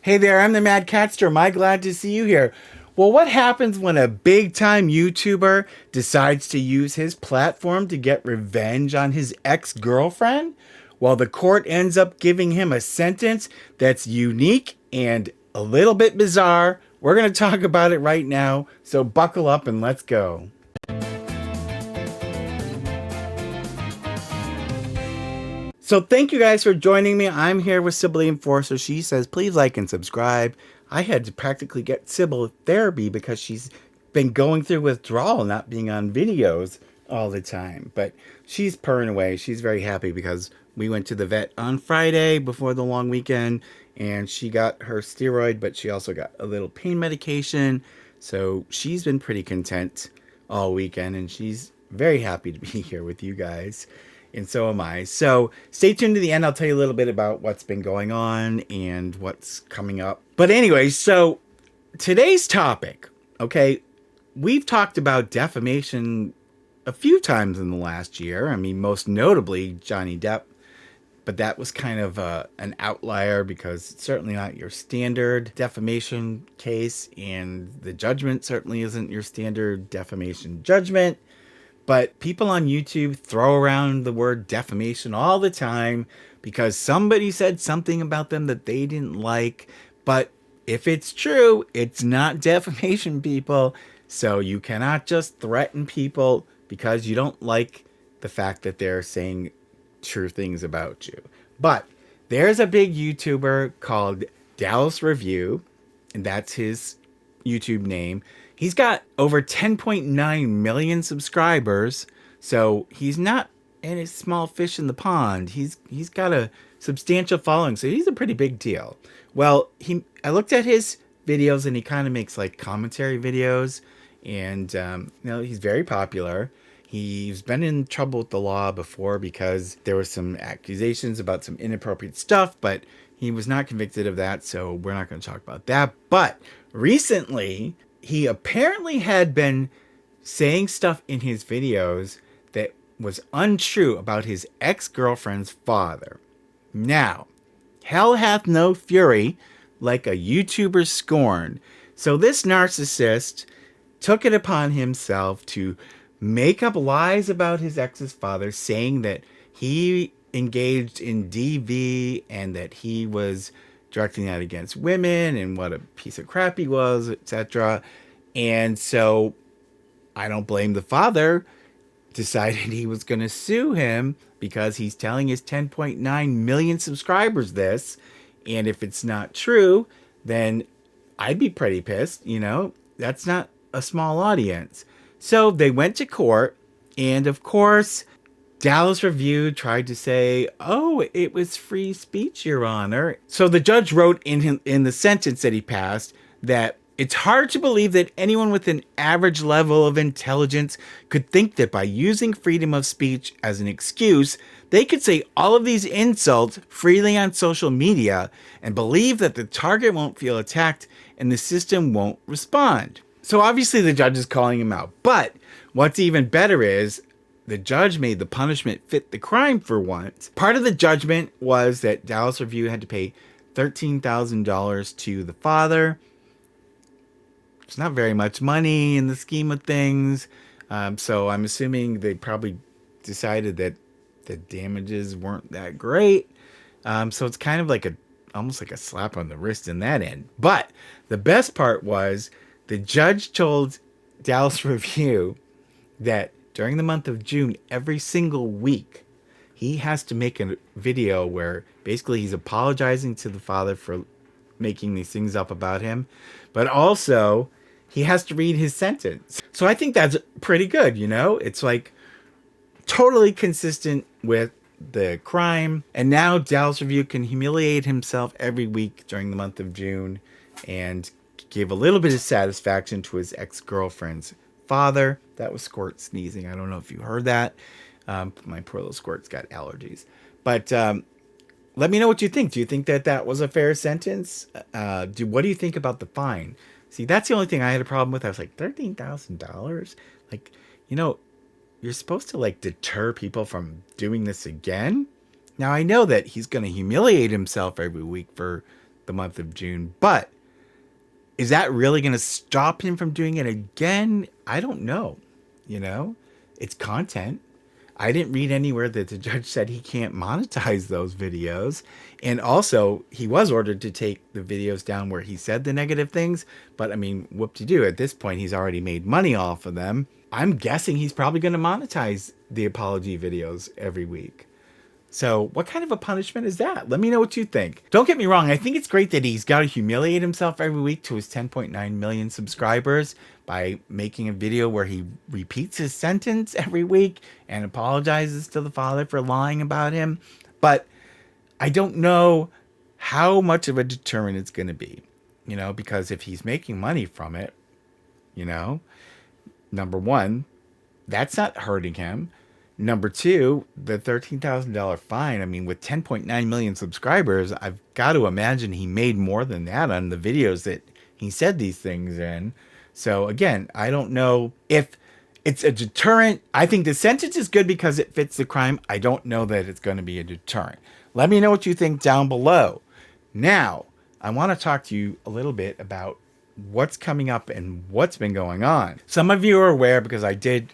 Hey there, I'm the MadCatster. Am I glad to see you here? Well, what happens when a big time YouTuber decides to use his platform to get revenge on his ex girlfriend? Well, the court ends up giving him a sentence that's unique and a little bit bizarre. We're going to talk about it right now, so buckle up and let's go. So thank you guys for joining me. I'm here with Sibylle Enforcer. She says, please like and subscribe. I had to practically get Sybil therapy because she's been going through withdrawal, not being on videos all the time. But she's purring away. She's very happy because we went to the vet on Friday before the long weekend and she got her steroid, but she also got a little pain medication. So she's been pretty content all weekend and she's very happy to be here with you guys. And so am I. So stay tuned to the end. I'll tell you a little bit about what's been going on and what's coming up. But anyway, so today's topic, okay, we've talked about defamation a few times in the last year. I mean, most notably Johnny Depp, but that was kind of an outlier because it's certainly not your standard defamation case, and the judgment certainly isn't your standard defamation judgment. But people on YouTube throw around the word defamation all the time because somebody said something about them that they didn't like. But if it's true, it's not defamation, people. So you cannot just threaten people because you don't like the fact that they're saying true things about you. But there's a big YouTuber called Dalasreview, and that's his YouTube name. He's got over 10.9 million subscribers, so he's not any small fish in the pond. He's got a substantial following, so he's a pretty big deal. Well, I looked at his videos, and he kind of makes like commentary videos, and he's very popular. He's been in trouble with the law before because there were some accusations about some inappropriate stuff, but he was not convicted of that, so we're not going to talk about that. But recently, he apparently had been saying stuff in his videos that was untrue about his ex-girlfriend's father. Now, hell hath no fury like a YouTuber scorned. So this narcissist took it upon himself to make up lies about his ex's father, saying that he engaged in DV and that he was directing that against women and what a piece of crap he was, etc. And so I don't blame the father. Decided he was going to sue him because he's telling his 10.9 million subscribers this. And if it's not true, then I'd be pretty pissed. That's not a small audience. So they went to court, and of course, Dalasreview tried to say, oh, it was free speech, Your Honor. So the judge wrote in the sentence that he passed that it's hard to believe that anyone with an average level of intelligence could think that by using freedom of speech as an excuse, they could say all of these insults freely on social media and believe that the target won't feel attacked and the system won't respond. So obviously the judge is calling him out. But what's even better is the judge made the punishment fit the crime for once. Part of the judgment was that Dalasreview had to pay $13,000 to the father. It's not very much money in the scheme of things. So I'm assuming they probably decided that the damages weren't that great. So it's kind of like almost like a slap on the wrist in that end. But the best part was the judge told Dalasreview that during the month of June, every single week, he has to make a video where basically he's apologizing to the father for making these things up about him, but also he has to read his sentence. So I think that's pretty good, It's like totally consistent with the crime. And now Dalasreview can humiliate himself every week during the month of June and give a little bit of satisfaction to his ex-girlfriend's father. That was Squirt sneezing. I don't know if you heard that. My poor little Squirt's got allergies. But let me know what you think. Do you think that that was a fair sentence? What do you think about the fine? See, that's the only thing I had a problem with. I was like, $13,000? Like, you're supposed to like deter people from doing this again. Now I know that he's going to humiliate himself every week for the month of June. But is that really going to stop him from doing it again? I don't know. You know, it's content. I didn't read anywhere that the judge said he can't monetize those videos. And also, he was ordered to take the videos down where he said the negative things. But I mean, whoop-de-doo. At this point, he's already made money off of them. I'm guessing he's probably going to monetize the apology videos every week. So what kind of a punishment is that? Let me know what you think. Don't get me wrong. I think it's great that he's got to humiliate himself every week to his 10.9 million subscribers by making a video where he repeats his sentence every week and apologizes to the father for lying about him. But I don't know how much of a deterrent it's going to be, you know, because if he's making money from it, you know, number one, that's not hurting him. Number two, the $13,000 fine. I mean, with 10.9 million subscribers, I've got to imagine he made more than that on the videos that he said these things in. So again, I don't know if it's a deterrent. I think the sentence is good because it fits the crime. I don't know that it's going to be a deterrent. Let me know what you think down below. Now, I want to talk to you a little bit about what's coming up and what's been going on. Some of you are aware because I did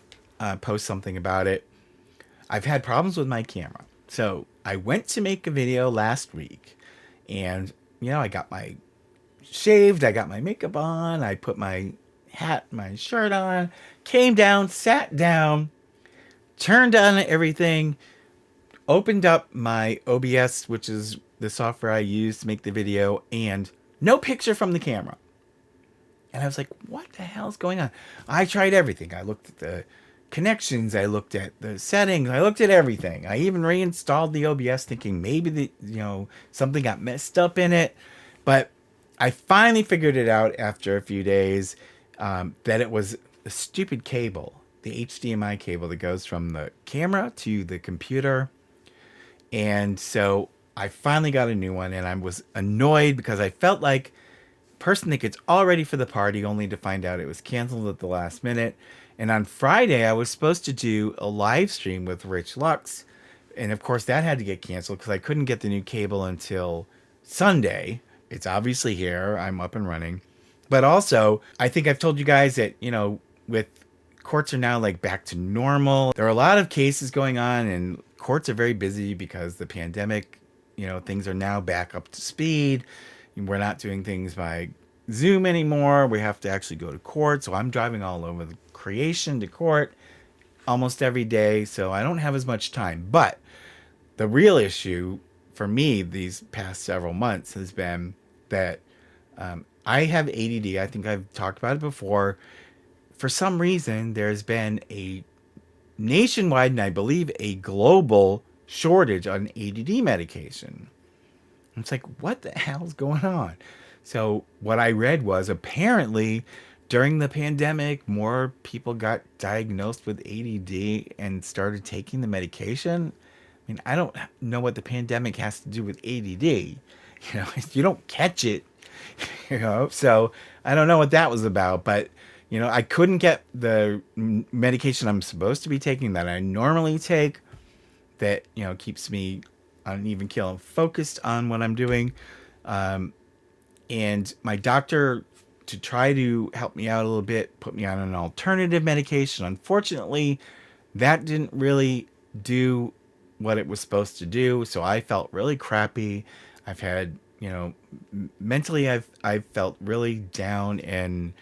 post something about it. I've had problems with my camera. So I went to make a video last week and, you know, I got my shaved, I got my makeup on, I put my hat, my shirt on, came down, sat down, turned on everything, opened up my OBS, which is the software I use to make the video, and no picture from the camera. And I was like, what the hell's going on? I tried everything. I looked at the connections, I looked at the settings, I looked at everything. I even reinstalled the OBS thinking maybe something got messed up in it. But I finally figured it out after a few days that it was a stupid cable, the HDMI cable that goes from the camera to the computer. And so I finally got a new one, and I was annoyed because I felt like a person that gets all ready for the party only to find out it was canceled at the last minute. And on Friday, I was supposed to do a live stream with Rich Lux. And of course, that had to get canceled because I couldn't get the new cable until Sunday. It's obviously here. I'm up and running. But also, I think I've told you guys that, you know, with courts are now like back to normal. There are a lot of cases going on and courts are very busy because the pandemic, you know, things are now back up to speed. We're not doing things by Zoom anymore. We have to actually go to court. So I'm driving all over the creation to court almost every day. So I don't have as much time. But the real issue for me these past several months has been that I have ADD. I think I've talked about it before. For some reason, there's been a nationwide and I believe a global shortage on ADD medication. It's like, what the hell's going on? So what I read was apparently during the pandemic, more people got diagnosed with ADD and started taking the medication. I mean, I don't know what the pandemic has to do with ADD. You know, you don't catch it, you know. So I don't know what that was about, but you know, I couldn't get the medication I'm supposed to be taking that I normally take that, you know, keeps me on an even keel and focused on what I'm doing. And my doctor, to try to help me out a little bit, put me on an alternative medication. Unfortunately, that didn't really do what it was supposed to do. So I felt really crappy. I've had, you know, mentally I've felt really down and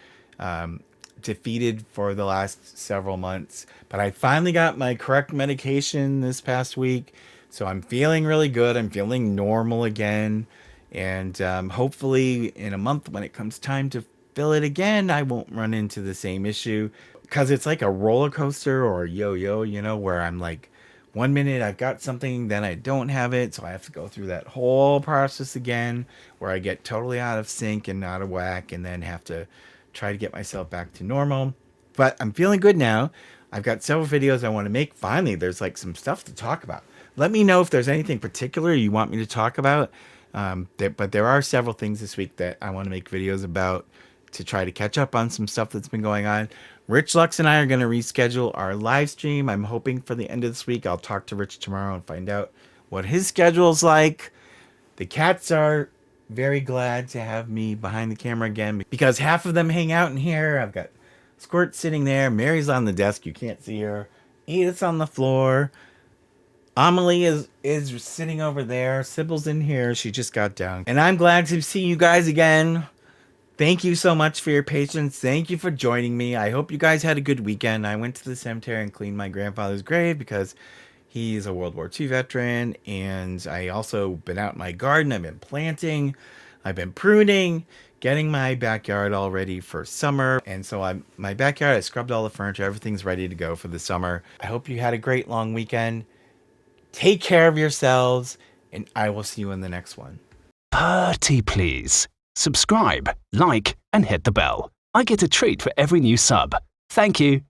defeated for the last several months. But I finally got my correct medication this past week. So I'm feeling really good. I'm feeling normal again. And hopefully in a month when it comes time to fill it again, I won't run into the same issue. Because it's like a roller coaster or a yo-yo, you know, where I'm like, 1 minute I've got something, then I don't have it. So I have to go through that whole process again where I get totally out of sync and out of whack and then have to try to get myself back to normal. But I'm feeling good now. I've got several videos I want to make. Finally, there's like some stuff to talk about. Let me know if there's anything particular you want me to talk about. But there are several things this week that I want to make videos about to try to catch up on some stuff that's been going on. Rich Lux and I are going to reschedule our live stream. I'm hoping for the end of this week. I'll talk to Rich tomorrow and find out what his schedule's like. The cats are very glad to have me behind the camera again because half of them hang out in here. I've got Squirt sitting there. Mary's on the desk. You can't see her. Edith's on the floor. Amelie is sitting over there. Sybil's in here. She just got down. And I'm glad to see you guys again. Thank you so much for your patience. Thank you for joining me. I hope you guys had a good weekend. I went to the cemetery and cleaned my grandfather's grave because he's a World War II veteran. And I also been out in my garden. I've been planting. I've been pruning, getting my backyard all ready for summer. And so my backyard, I scrubbed all the furniture. Everything's ready to go for the summer. I hope you had a great long weekend. Take care of yourselves, and I will see you in the next one. Pretty please. Subscribe, like, and hit the bell. I get a treat for every new sub. Thank you.